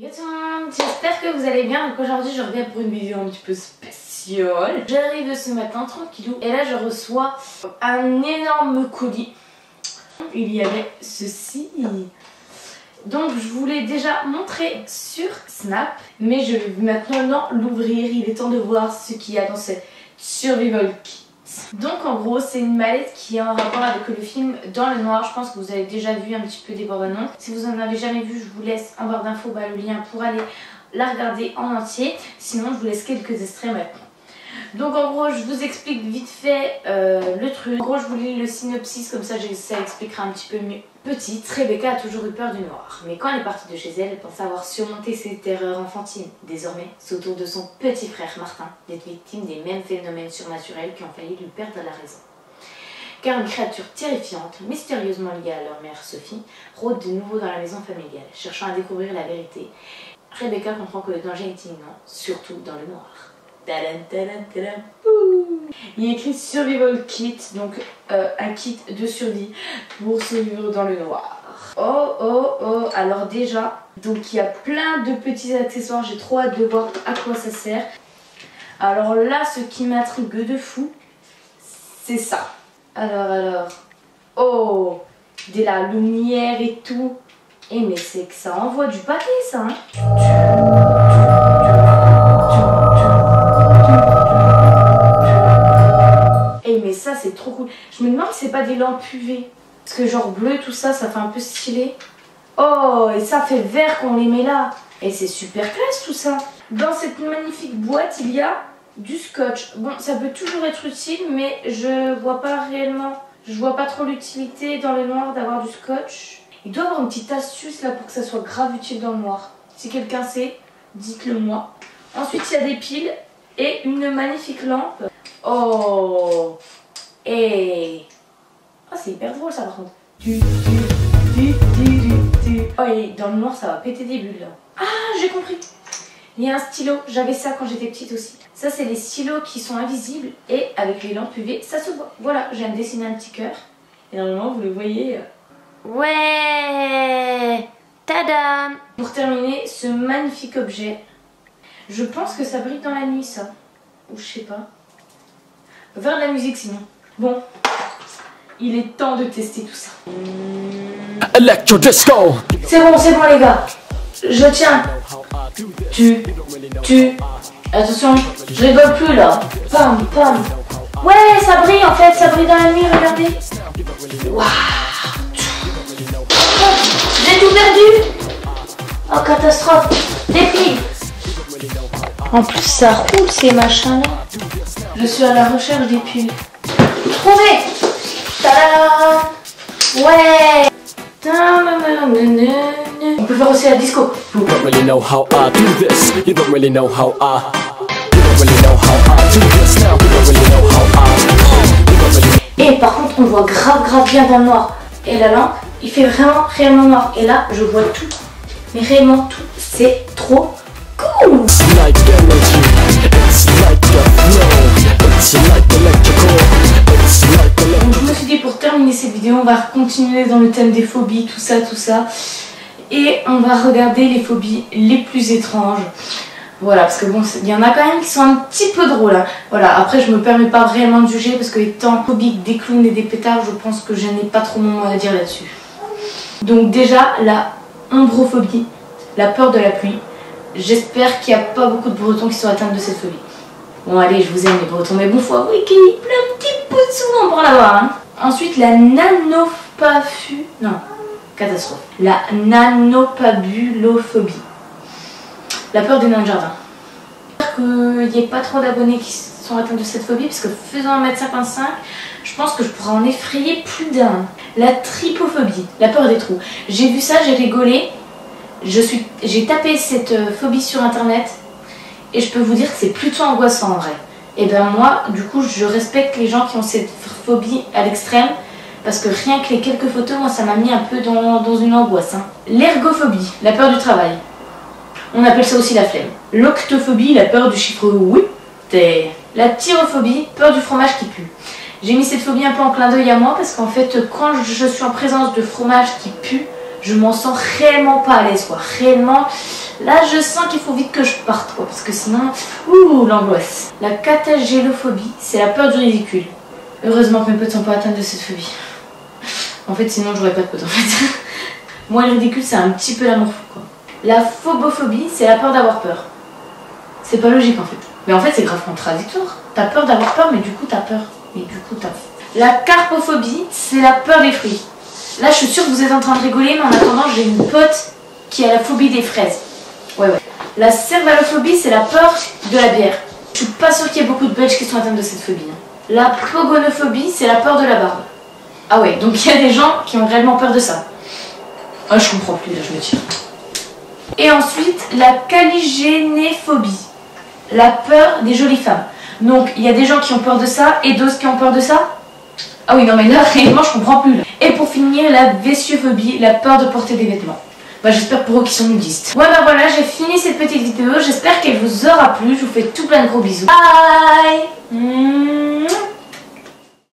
Yo tout le monde, j'espère que vous allez bien. Donc aujourd'hui je reviens pour une vidéo un petit peu spéciale. J'arrive ce matin tranquillou et là je reçois un énorme colis. Il y avait ceci. Donc je vous l'ai déjà montré sur Snap, mais je vais maintenant l'ouvrir. Il est temps de voir ce qu'il y a dans cette survival kit. Donc en gros c'est une mallette qui est en rapport avec le film Dans le Noir. Je pense que vous avez déjà vu un petit peu des bandes annonces. Si vous en avez jamais vu, je vous laisse en barre d'infos le lien pour aller la regarder en entier. Sinon je vous laisse quelques extraits maintenant. Donc en gros je vous explique vite fait le truc. En gros je vous lis le synopsis, comme ça ça expliquera un petit peu mieux. Petite, Rebecca a toujours eu peur du noir. Mais quand elle est partie de chez elle, elle pense avoir surmonté ses terreurs enfantines. Désormais, c'est au tour de son petit frère Martin d'être victime des mêmes phénomènes surnaturels qui ont failli lui perdre la raison. Car une créature terrifiante, mystérieusement liée à leur mère Sophie, rôde de nouveau dans la maison familiale, cherchant à découvrir la vérité. Rebecca comprend que le danger est imminent, surtout dans le noir. Tadam, tadam, tadam, il y a écrit Survival Kit, donc un kit de survie pour survivre dans le noir. Oh, alors déjà, donc il y a plein de petits accessoires, j'ai trop hâte de voir à quoi ça sert. Alors là, ce qui m'intrigue de fou, c'est ça. Alors, oh, de la lumière et tout. Et mais c'est que ça envoie du paquet ça, hein. Mais ça c'est trop cool. Je me demande si c'est pas des lampes UV. Parce que genre bleu tout ça, ça fait un peu stylé. Oh, et ça fait vert quand on les met là. Et c'est super classe tout ça. Dans cette magnifique boîte, il y a du scotch. Bon, ça peut toujours être utile, mais je vois pas réellement, je vois pas trop l'utilité dans le noir d'avoir du scotch. Il doit y avoir une petite astuce là pour que ça soit grave utile dans le noir. Si quelqu'un sait, dites-le moi. Ensuite, il y a des piles et une magnifique lampe. Oh, et oh, c'est hyper drôle ça par contre. Oh, et dans le noir ça va péter des bulles là. Ah, j'ai compris. Il y a un stylo, j'avais ça quand j'étais petite aussi. Ça c'est les stylos qui sont invisibles et avec les lampes UV ça se voit. Voilà, j'ai dessiné un petit cœur et normalement vous le voyez. Ouais, tada. Pour terminer, ce magnifique objet, je pense que ça brille dans la nuit ça, ou je sais pas. Vers de la musique sinon. Bon, il est temps de tester tout ça. Electro Disco. C'est bon les gars. Je tiens. Attention, je rigole plus là. Pam. Ouais, ça brille en fait, ça brille dans la nuit, regardez. Waouh. J'ai tout perdu. Oh, catastrophe. Des piles. En plus ça roule ces machins là. Je suis à la recherche des piles. Trouvé. Tada. Ouais. On peut faire aussi la disco. Et par contre on voit grave bien dans le noir. Et la lampe, il fait vraiment réellement noir. Et là je vois tout. Mais réellement tout. C'est trop cool. Donc je me suis dit pour terminer cette vidéo on va continuer dans le thème des phobies, tout ça et on va regarder les phobies les plus étranges. Voilà, parce que bon, il y en a quand même qui sont un petit peu drôles hein. Voilà, après je me permets pas réellement de juger parce que étant phobique des clowns et des pétards, je pense que je n'ai pas trop mon mot à dire là-dessus. Donc déjà la ombrophobie, la peur de la pluie. J'espère qu'il n'y a pas beaucoup de Bretons qui sont atteints de cette phobie. Bon allez, je vous aime les Bretons, mais bon, faut avouer qu'il y a un petit peu de souvent pour l'avoir. Hein. Ensuite, la nanopafu... Non, catastrophe. La nanopabulophobie. La peur des nains de jardin. J'espère qu'il n'y ait pas trop d'abonnés qui sont atteints de cette phobie, parce que faisant 1m55, je pense que je pourrais en effrayer plus d'un. La trypophobie, la peur des trous. J'ai vu ça, j'ai rigolé. J'ai tapé cette phobie sur internet. Et je peux vous dire que c'est plutôt angoissant en vrai. Et ben moi, du coup, je respecte les gens qui ont cette phobie à l'extrême. Parce que rien que les quelques photos, moi, ça m'a mis un peu dans une angoisse. Hein. L'ergophobie, la peur du travail. On appelle ça aussi la flemme. L'octophobie, la peur du chiffre 8. La tyrophobie, peur du fromage qui pue. J'ai mis cette phobie un peu en clin d'œil à moi. Parce qu'en fait, quand je suis en présence de fromage qui pue, je m'en sens réellement pas à l'aise quoi. Réellement, là je sens qu'il faut vite que je parte quoi, parce que sinon, ouh, l'angoisse. La catagélophobie, c'est la peur du ridicule. Heureusement que mes potes sont pas atteints de cette phobie. En fait, sinon j'aurais pas de potes en fait. Moi, le ridicule, c'est un petit peu l'amour fou quoi. La phobophobie, c'est la peur d'avoir peur. C'est pas logique en fait. Mais en fait, c'est grave contradictoire. T'as peur d'avoir peur, mais du coup, t'as peur. Mais du coup, t'as peur. La carpophobie, c'est la peur des fruits. Là, je suis sûre que vous êtes en train de rigoler, mais en attendant, j'ai une pote qui a la phobie des fraises. Ouais. La cervalophobie, c'est la peur de la bière. Je suis pas sûre qu'il y ait beaucoup de Belges qui sont atteints de cette phobie. La pogonophobie, c'est la peur de la barbe. Ah ouais, donc il y a des gens qui ont réellement peur de ça. Ah, je comprends plus, là, je me tire. Et ensuite, la caligénéphobie. La peur des jolies femmes. Donc, il y a des gens qui ont peur de ça et d'autres qui ont peur de ça. Ah oui, non mais là, réellement, je comprends plus. Là. Et pour finir, la vessiophobie, la peur de porter des vêtements. Bah, j'espère pour eux qui sont nudistes. Ouais, bah voilà, j'ai fini cette petite vidéo. J'espère qu'elle vous aura plu. Je vous fais tout plein de gros bisous. Bye.